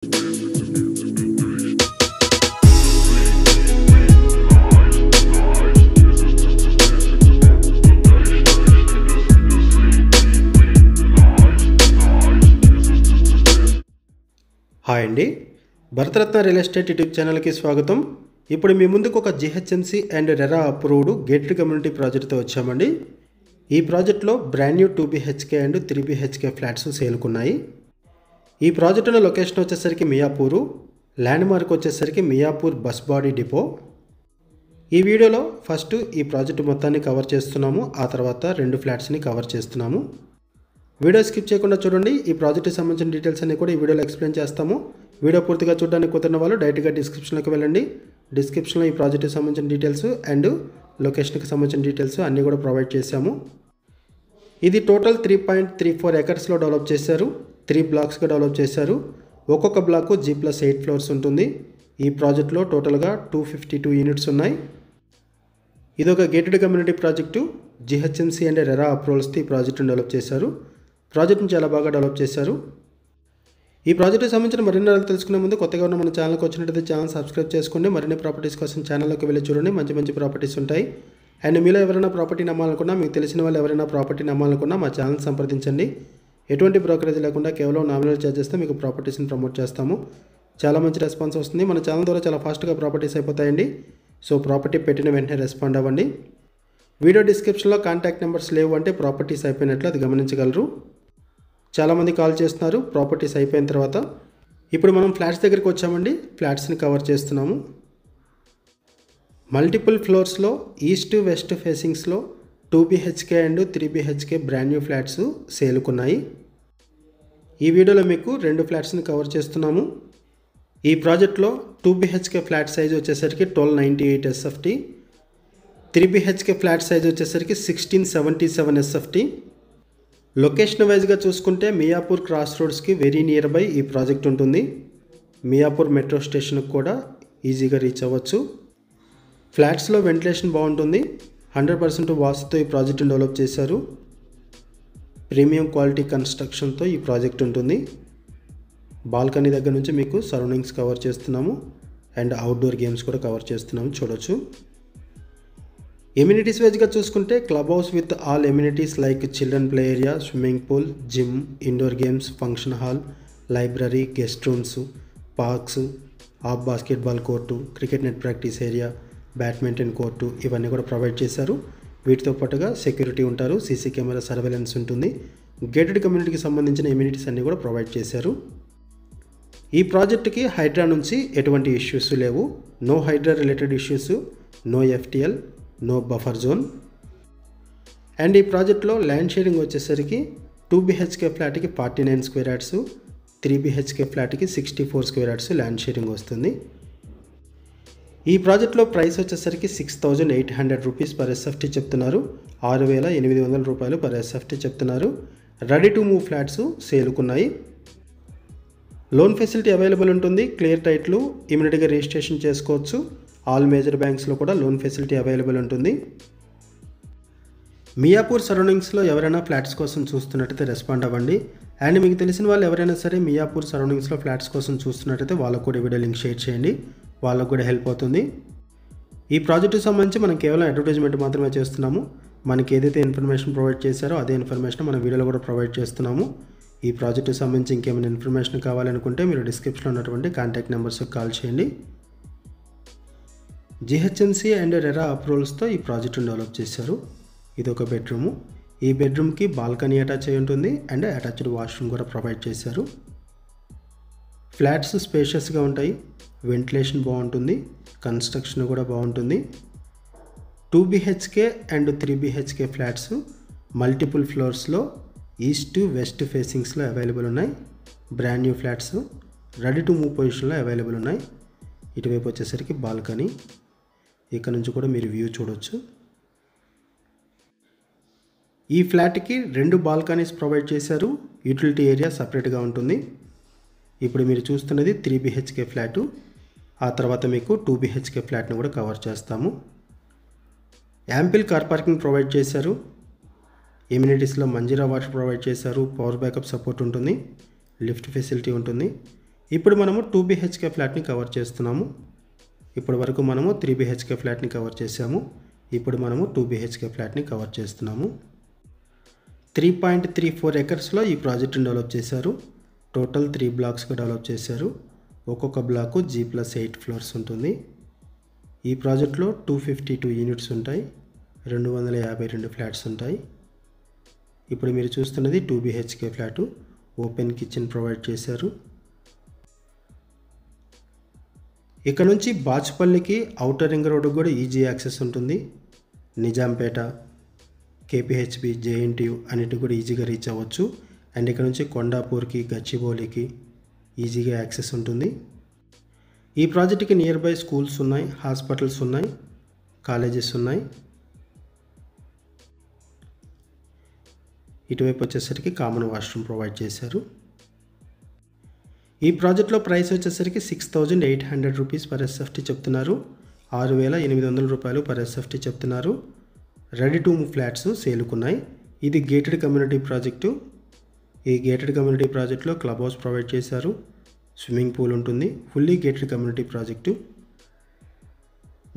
Hi అండి, Bharat Ratna real estate YouTube ఛానల్కి స్వాగతం. ఇప్పుడు మీ ముందుకు ఒక GHMC and RERA approved gated community ప్రాజెక్ట్తో వచ్చామండి. ఈ ప్రాజెక్ట్లో brand new 2 BHK and 3 BHK flats సేల్కున్నాయి. ఈ ప్రాజెక్ట్ ఉన్న లొకేషన్ వచ్చేసరికి మియాపూరు, ల్యాండ్ మార్క్ వచ్చేసరికి మియాపూర్ బస్ బాడీ డిపో. ఈ వీడియోలో ఫస్ట్ ఈ ప్రాజెక్ట్ మొత్తాన్ని కవర్ చేస్తున్నాము, ఆ తర్వాత 2 ఫ్లాట్స్ని కవర్ చేస్తున్నాము. వీడియో స్కిప్ చేయకుండా చూడండి. ఈ ప్రాజెక్ట్కి సంబంధించిన డీటెయిల్స్ అన్ని కూడా ఈ వీడియోలో ఎక్స్ప్లెయిన్ చేస్తాము. వీడియో పూర్తిగా చూడడానికి కుదిరిన వాళ్ళు డైరెక్ట్గా డిస్క్రిప్షన్లోకి వెళ్ళండి. డిస్క్రిప్షన్లో ఈ ప్రాజెక్ట్కి సంబంధించిన డీటెయిల్స్ అండ్ లొకేషన్కి సంబంధించిన డీటెయిల్స్ అన్నీ కూడా ప్రొవైడ్ చేశాము. ఇది టోటల్ 3.34 ఎకర్స్లో డెవలప్ చేశారు. 3 బ్లాక్స్గా డెవలప్ చేశారు. ఒక్కొక్క బ్లాకు G+8 ఫ్లోర్స్ ఉంటుంది. ఈ ప్రాజెక్ట్లో టోటల్గా 252 యూనిట్స్ ఉన్నాయి. ఇది ఒక gated community project. GHMC and RERA అప్రూవల్స్తో ఈ ప్రాజెక్టును డెవలప్ చేశారు. ప్రాజెక్ట్ని చాలా బాగా డెవలప్ చేశారు. ఈ ప్రాజెక్టుకి సంబంధించిన మరిన్ని వివరాలు తెలుసుకునే ముందు కొత్తగా ఉన్న మన ఛానల్కి వచ్చినట్లయితే ఛానల్ సబ్స్క్రైబ్ చేసుకోండి. మరిన్ని ప్రాపర్టీస్ కోసం ఛానల్లోకి వెళ్ళి చూడండి. మంచి మంచి ప్రాపర్టీస్ ఉంటాయి. అండ్ మీలో ఎవరైనా ప్రాపర్టీ నమ్మాలనుకున్నా, మీకు తెలిసిన వాళ్ళు ఎవరైనా ప్రాపర్టీ నమ్మాలనుకున్నా మా ఛానల్ సంప్రదించండి. ఎటువంటి బ్రోకరేజ్ లేకుండా కేవలం నామినల్ ఛార్జెస్తో మీకు ప్రాపర్టీస్ని ప్రమోట్ చేస్తాము. చాలా మంచి రెస్పాన్స్ వస్తుంది. మన ఛానల్ ద్వారా చాలా ఫాస్ట్గా ప్రాపర్టీస్ అయిపోతాయండి. సో ప్రాపర్టీ పెట్టిన వెంటనే రెస్పాండ్ అవ్వండి. వీడియో డిస్క్రిప్షన్లో కాంటాక్ట్ నెంబర్స్ లేవు అంటే ప్రాపర్టీస్ అయిపోయినట్లు అది గమనించగలరు. చాలామంది కాల్ చేస్తున్నారు ప్రాపర్టీస్ అయిపోయిన తర్వాత. ఇప్పుడు మనం ఫ్లాట్స్ దగ్గరికి వచ్చామండి. ఫ్లాట్స్ని కవర్ చేస్తున్నాము. మల్టిపుల్ ఫ్లోర్స్లో ఈస్ట్ వెస్ట్ ఫేసింగ్స్లో 2 BHK and 3 BHK brand new flats సేల్కున్నాయి. ఈ వీడియోలో మీకు 2 ఫ్లాట్స్ని కవర్ చేస్తున్నాము. ఈ ప్రాజెక్ట్లో 2 BHK ఫ్లాట్ సైజ్ వచ్చేసరికి 1298 SFT, 3 BHK ఫ్లాట్ సైజ్ వచ్చేసరికి 1677 SFT. లొకేషన్ వైజ్గా చూసుకుంటే మియాపూర్ క్రాస్ రోడ్స్కి వెరీ నియర్ బై ఈ ప్రాజెక్ట్ ఉంటుంది. మియాపూర్ మెట్రో స్టేషన్కి కూడా ఈజీగా రీచ్ అవ్వచ్చు. ఫ్లాట్స్లో వెంటిలేషన్ బాగుంటుంది. 100% వాస్తుతో ఈ ప్రాజెక్ట్ని డెవలప్ చేశారు. ప్రీమియం క్వాలిటీ కన్స్ట్రక్షన్తో ఈ ప్రాజెక్ట్ ఉంటుంది. బాల్కనీ దగ్గర నుంచి మీకు సరౌండింగ్స్ కవర్ చేస్తున్నాము అండ్ అవుట్డోర్ గేమ్స్ కూడా కవర్ చేస్తున్నాము, చూడొచ్చు. ఎమ్యూనిటీస్ వైజ్గా చూసుకుంటే club house with all amenities like children play area, swimming pool, gym, indoor games, function hall, library, guest rooms, parks, of basketball court, cricket net practice area, badminton court ఇవన్నీ కూడా provide చేశారు. వీటితో పాటుగా security ఉంటారు, CC camera surveillance ఉంటుంది. Gated కమ్యూనిటీకి సంబంధించిన amenities అన్నీ కూడా ప్రొవైడ్ చేశారు. ఈ ప్రాజెక్టుకి హైడ్రా నుంచి ఎటువంటి ఇష్యూస్ లేవు. No Hydraa related issues, no FTL, no buffer zone. And ఈ ప్రాజెక్ట్లో ల్యాండ్ షేరింగ్ వచ్చేసరికి 2 BHK ఫ్లాట్కి 49 స్క్వేర్ యార్డ్స్, 3 BHK ఫ్లాట్కి 64 స్క్వేర్ యార్డ్స్ ల్యాండ్ షేరింగ్ వస్తుంది. ఈ ప్రాజెక్ట్లో ప్రైస్ వచ్చేసరికి 6800 రూపీస్ పర్ SFT చెప్తున్నారు. 6800 రూపాయలు పర్ SFT చెప్తున్నారు. రెడీ టు మూవ్ ఫ్లాట్స్ సేల్కున్నాయి. లోన్ ఫెసిలిటీ అవైలబుల్ ఉంటుంది. క్లియర్ టైట్లు ఇమీడియట్గా రిజిస్ట్రేషన్ చేసుకోవచ్చు. ఆల్ మేజర్ బ్యాంక్స్లో కూడా లోన్ ఫెసిలిటీ అవైలబుల్ ఉంటుంది. మియాపూర్ సరౌండింగ్స్లో ఎవరైనా ఫ్లాట్స్ కోసం చూస్తున్నట్టయితే రెస్పాండ్ అవ్వండి. అండ్ మీకు తెలిసిన వాళ్ళు ఎవరైనా సరే మియాపూర్ సరౌండింగ్స్లో ఫ్లాట్స్ కోసం చూస్తున్నట్టయితే వాళ్ళకు కూడా వీడియో లింక్ షేర్ చేయండి, వాళ్ళకు కూడా హెల్ప్ అవుతుంది. ఈ ప్రాజెక్టుకి సంబంధించి మనం కేవలం అడ్వర్టైజ్మెంట్ మాత్రమే చేస్తున్నాము. మనకి ఏదైతే ఇన్ఫర్మేషన్ ప్రొవైడ్ చేశారో అదే ఇన్ఫర్మేషన్ మన వీడియోలో కూడా ప్రొవైడ్ చేస్తున్నాము. ఈ ప్రాజెక్టుకి సంబంధించి ఇంకేమైనా ఇన్ఫర్మేషన్ కావాలనుకుంటే మీరు డిస్క్రిప్షన్లో ఉన్నటువంటి కాంటాక్ట్ నెంబర్స్కి కాల్ చేయండి. జిహెచ్ఎంసీ అండ్ రెరా అప్రూవల్స్తో ఈ ప్రాజెక్టును డెవలప్ చేశారు. ఇది ఒక బెడ్రూము. ఈ బెడ్రూమ్కి బాల్కనీ అటాచ్ అయి ఉంటుంది అండ్ అటాచ్డ్ వాష్రూమ్ కూడా ప్రొవైడ్ చేశారు. ఫ్లాట్స్ స్పేషియస్గా ఉంటాయి, వెంటిలేషన్ బాగుంటుంది, కన్స్ట్రక్షన్ కూడా బాగుంటుంది. 2 BHK and 3 BHK flats multiple ఫ్లోర్స్లో ఈస్ట్ వెస్ట్ ఫేసింగ్స్లో అవైలబుల్ ఉన్నాయి. Brand new flats ready to move పొజిషన్లో అవైలబుల్ ఉన్నాయి. ఇటువైపు వచ్చేసరికి బాల్కనీ, ఇక్కడ నుంచి కూడా మీరు వ్యూ చూడవచ్చు. ఈ ఫ్లాట్కి 2 బాల్కనీస్ ప్రొవైడ్ చేశారు. యూటిలిటీ ఏరియా సపరేట్గా ఉంటుంది. ఇప్పుడు మీరు చూస్తున్నది 3 BHK ఫ్లాటు. ఆ తర్వాత మీకు 2 BHK ఫ్లాట్ని కూడా కవర్ చేస్తాము. యాంపిల్ కార్ పార్కింగ్ ప్రొవైడ్ చేశారు. ఎమ్యూనిటీస్లో మంజీరా వాటర్ ప్రొవైడ్ చేశారు. పవర్ బ్యాకప్ సపోర్ట్ ఉంటుంది. లిఫ్ట్ ఫెసిలిటీ ఉంటుంది. ఇప్పుడు మనము 2 BHK ఫ్లాట్ని కవర్ చేస్తున్నాము. ఇప్పటి వరకు మనము 3 BHK ఫ్లాట్ని కవర్ చేసాము. ఇప్పుడు మనము 2 BHK ఫ్లాట్ని కవర్ చేస్తున్నాము. 3.34 ఎకర్స్లో ఈ ప్రాజెక్ట్ని డెవలప్ చేశారు. టోటల్ 3 బ్లాక్స్గా డెవలప్ చేశారు. ఒక్కొక్క బ్లాకు G+8 ఫ్లోర్స్ ఉంటుంది. ఈ ప్రాజెక్ట్లో 252 యూనిట్స్ ఉంటాయి. 252 ఫ్లాట్స్ ఉంటాయి. ఇప్పుడు మీరు చూస్తున్నది 2 BHK flat. Open kitchen provide చేశారు. ఇక్కడ నుంచి బాచుపల్లికి ఔటర్ రింగ్ రోడ్డు కూడా ఈజీ యాక్సెస్ ఉంటుంది. నిజాంపేట, KPHB, JNTU అన్నిటి కూడా ఈజీగా రీచ్ అవ్వచ్చు. అండ్ ఇక్కడ నుంచి కొండాపూర్కి, గచ్చిబౌలికి ఈజీగా యాక్సెస్ ఉంటుంది. ఈ ప్రాజెక్ట్కి నియర్ బై స్కూల్స్ ఉన్నాయి, హాస్పిటల్స్ ఉన్నాయి, కాలేజెస్ ఉన్నాయి. ఇటువైపు వచ్చేసరికి కామన్ వాష్రూమ్ ప్రొవైడ్ చేశారు. ఈ ప్రాజెక్ట్లో ప్రైస్ వచ్చేసరికి 6,800 రూపీస్ పర్ SFT చెప్తున్నారు. 6,800 రూపాయలు పర్ SFT చెప్తున్నారు. రెడీ టు మూవ్ ఫ్లాట్స్ సేలుకున్నాయి. ఇది గేటెడ్ కమ్యూనిటీ ప్రాజెక్టు. ఈ గేటెడ్ కమ్యూనిటీ ప్రాజెక్ట్లో క్లబ్ హౌస్ ప్రొవైడ్ చేశారు. స్విమ్మింగ్ పూల్ ఉంటుంది. Fully gated community project.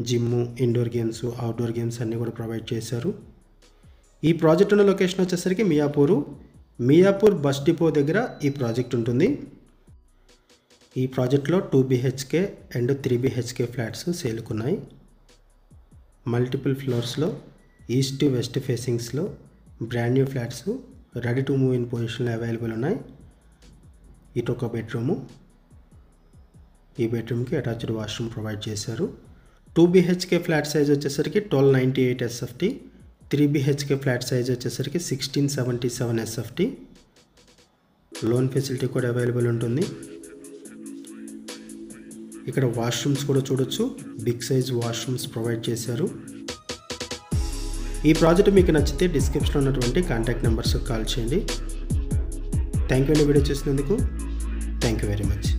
Gym, indoor games, outdoor games అన్నీ కూడా ప్రొవైడ్ చేశారు. ఈ ప్రాజెక్ట్ ఉన్న లొకేషన్ వచ్చేసరికి మియాపూర్ బస్ డిపో దగ్గర ఈ ప్రాజెక్ట్ ఉంటుంది. ఈ ప్రాజెక్ట్లో 2 BHK అండ్ 3 BHK ఫ్లాట్స్ సేలుకున్నాయి. మల్టిపుల్ ఫ్లోర్స్లో ఈస్ట్ టు వెస్ట్ ఫేసింగ్స్లో brand new flats ready to move in పొజిషన్లో అవైలబుల్ ఉన్నాయి. ఇటు ఒక బెడ్రూము. ఈ బెడ్రూమ్కి అటాచ్డ్ వాష్రూమ్ ప్రొవైడ్ చేశారు. 2 BHK ఫ్లాట్ సైజ్ వచ్చేసరికి 1298 SFT. 3 BHK ఫ్లాట్ సైజ్ వచ్చేసరికి 1677 SFT. లోన్ ఫెసిలిటీ కూడా అవైలబుల్ ఉంటుంది. ఇక్కడ వాష్రూమ్స్ కూడా చూడొచ్చు. బిగ్ సైజ్ వాష్రూమ్స్ ప్రొవైడ్ చేశారు. ఈ ప్రాజెక్ట్ మీకు నచ్చితే డిస్క్రిప్షన్లో ఉన్నటువంటి కాంటాక్ట్ నెంబర్స్కి కాల్ చేయండి. థ్యాంక్ యూ అండి వీడియో చూసినందుకు. Thank you very much.